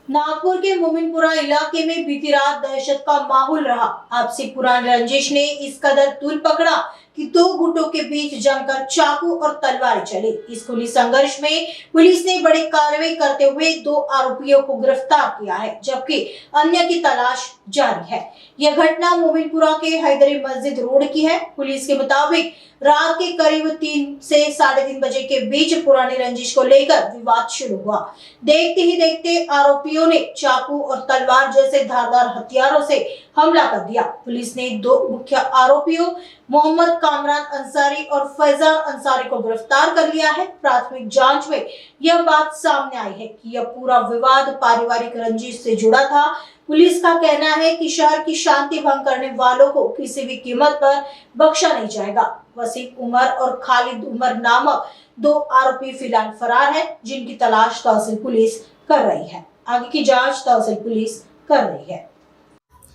नागपुर के मोमिनपुरा इलाके में बीती रात दहशत का माहौल रहा। आपसी पुरानी रंजिश ने इस कदर तूल पकड़ा कि दो गुटों के बीच जमकर चाकू और तलवारें चली। इस खूनी संघर्ष में पुलिस ने बड़ी कार्रवाई करते हुए 2 आरोपियों को गिरफ्तार किया है, जबकि अन्य की तलाश जारी है। यह घटना मोमिनपुरा के हैदरी मस्जिद रोड की है। पुलिस के मुताबिक रात के करीब 3 से 3:30 बजे के बीच पुरानी रंजिश को लेकर विवाद शुरू हुआ। देखते ही देखते आरोपियों ने चाकू और तलवार जैसे धारदार हथियारों से हमला कर दिया। पुलिस ने 2 मुख्य आरोपियों मोहम्मद कामरान अंसारी और फैजान अंसारी को गिरफ्तार कर लिया है। प्राथमिक जांच में यह बात सामने आई है कि यह पूरा विवाद पारिवारिक रंजिश से जुड़ा था। पुलिस का कहना है कि शहर की शांति भंग करने वालों को किसी भी कीमत पर बख्शा नहीं जाएगा। वसीम उमर और खालिद उमर नामक 2 आरोपी फिलहाल फरार हैं, जिनकी तलाश तहसील पुलिस कर रही है। आगे की जांच तहसील पुलिस कर रही है।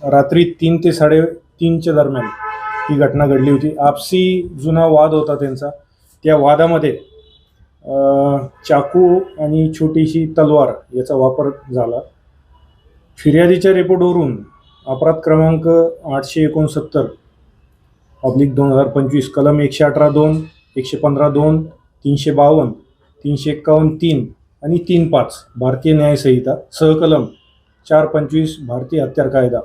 रात्री 3 ते 3:30च्या दरम्यान ही घटना घडली होती। आपसी जुना वाद होता त्यांचा। त्या वादामध्ये चाकू आणि छोटीशी तलवार याचा वापर झाला। फिर्यादीच्या रिपोर्टवरून अपराध क्रमांक 869/2025 कलम 118(2), 115(2), 352, 351(3) आणि 3(5) भारतीय न्याय संहिता सहकलम 425 भारतीय हत्यार कायदा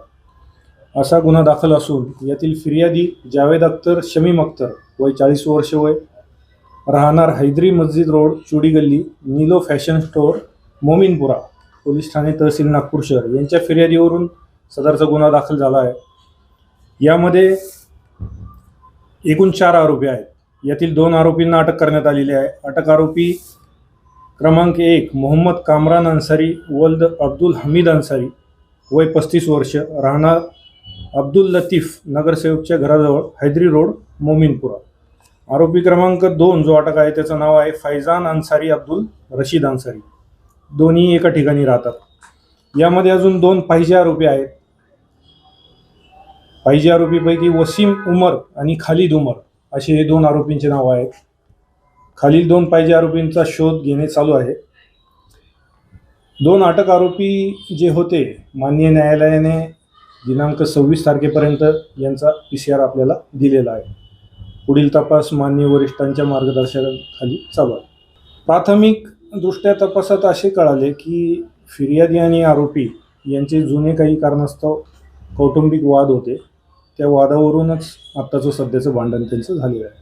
असा गुन्हा दाखल असून यातील फिर्यादी जावेद अख्तर शमीम अख्तर वय 40 वर्ष वय, राहणार हैदरी मस्जिद रोड, चुडी गल्ली, Neelo fashion store, Mominpura, police ठाणे तहसील नागपूर शहर यांच्या फिर्यादीवरून सदरचा गुन्हा दाखल झाला आहे। यामध्ये एकूण 4 आरोपी आहेत। यातील 2 आरोपींना अटक करण्यात आलेली आहे। अटक आरोपी क्रमांक 1 मोहम्मद कामरान अंसारी वल्द अब्दुल हमीद अंसारी वय 35 वर्ष, राहणार अब्दुल लतीफ नगरसेवकच्या घराजवळ हैदरी रोड मोमिनपुरा। आरोपी क्रमांक 2 जो अटक आहे त्याचं नाव आहे फैजान अंसारी अब्दुल रशीद अंसारी, दोन्ही एका ठिकाणी राहतात। यामध्ये अजून 2 पाहिजे आरोपी आहेत। पाहिजे आरोपीपैकी वसीम उमर आणि खालिद उमर असे हे 2 आरोपींचे नाव आहेत। खालील 2 पाहिजे आरोपींचा शोध घेणे चालू आहे। 2 अटक आरोपी जे होते माननीय न्यायालयाने दिनांक 26 तारखेपर्यंत यांचा PCR आपल्याला दिलेला आहे। पुढील तपास माननीय वरिष्ठांच्या मार्गदर्शनाखाली चालू आहे। प्राथमिक दृष्ट्या तपासात असे कळाले की फिर्यादी आणि आरोपी यांचे जुने काही कारणास्तव कौटुंबिक वाद होते। त्या वादावरूनच आत्ताचं सध्याचं भांडण त्यांचं झालेलं आहे।